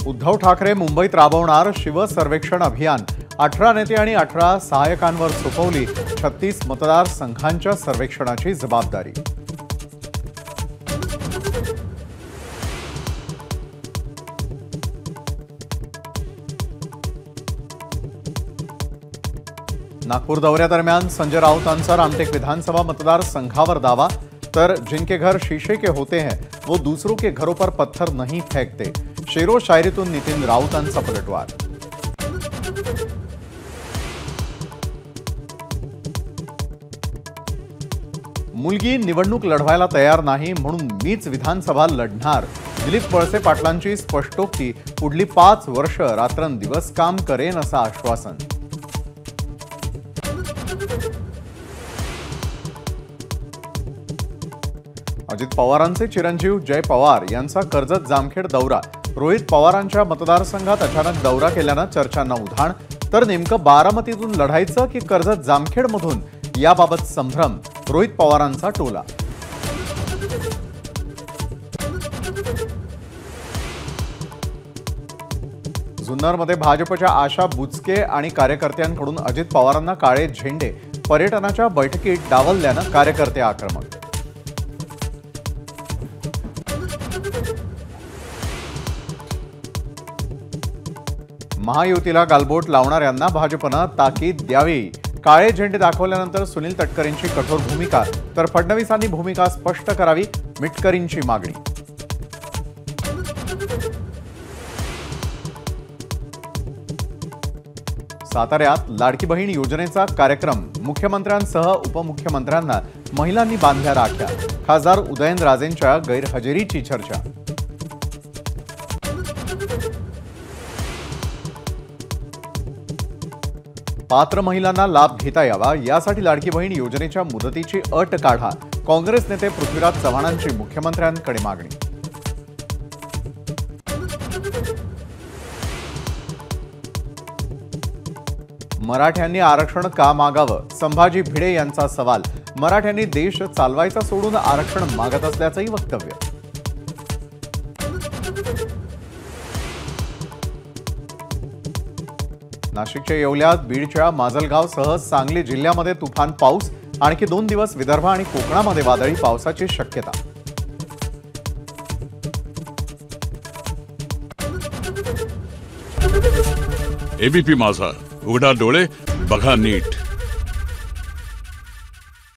उद्धव ठाकरे मुंबईत राबवणार शिवसर्वेक्षण अभियान। 18 नेते आणि 18 सहायकांवर सोपवली 36 मतदारसंघांच्या सर्वेक्षणाची जबाबदारी। नागपूर दौऱ्यादरम्यान संजय राउतांचा रामटेक विधानसभा मतदारसंघावर दावा, तर जिनके घर शीशे के होते हैं वो दूसरों के घरों पर पत्थर नहीं फेंकते। शेरो शायरीतून नितीन राउतांचा पलटवार। मुलगी निवडणूक लढवायला तयार नाही म्हणून मीच विधानसभा लढणार। दिलीप वळसे पाटलांची स्पष्टोक्ती, पुढली 5 वर्ष रात्रंदिवस काम करेन असं आश्वासन। अजित पवारांचे चिरंजीव जय पवार यांचा कर्जत जामखेड दौरा। रोहित पवारांच्या मतदारसंघात अचानक दौरा केल्यानं चर्चांना उधाण, तर नेमकं बारामतीतून लढायचं की कर्जत जामखेडमधून याबाबत संभ्रम। रोहित पवारांचा टोला। जुन्नरमध्ये भाजपच्या आशा बुचके आणि कार्यकर्त्यांकडून अजित पवारांना काळे झेंडे। पर्यटनाच्या बैठकीत डावलल्यानं कार्यकर्ते आक्रमक। महायुतीला गालबोट लावणाऱ्यांना भाजपनं ताकीद द्यावी। काळे झेंडे दाखवल्यानंतर सुनील तटकरेंची कठोर भूमिका, तर फडणवीसांनी भूमिका स्पष्ट करावी, मिटकरींची मागणी। साताऱ्यात लाडकी बहीण योजनेचा कार्यक्रम। मुख्यमंत्र्यांसह उपमुख्यमंत्र्यांना महिलांनी बांधल्या राख्या। खासदार उदयनराजेंच्या गैरहजेरीची चर्चा। पात्र महिलांना लाभ घेता यावा यासाठी लाडकी बहीण योजनेच्या मुदतीची अट काढा। काँग्रेस नेते पृथ्वीराज चव्हाणांची मुख्यमंत्र्यांकडे मागणी। मराठ्यांनी आरक्षण का मागावं, संभाजी भिडे यांचा सवाल। मराठ्यांनी देश चालवायचा सोडून आरक्षण मागत असल्याचंही वक्तव्य। नाशिकच्या येवल्यात, बीडच्या माजलगावसह सांगली जिल्ह्यामध्ये तुफान पाऊस। आणखी 2 दिवस विदर्भ आणि कोकणामध्ये वादळी पावसाची शक्यता। एबीपी माझा, उघडा डोळे बघा नीट।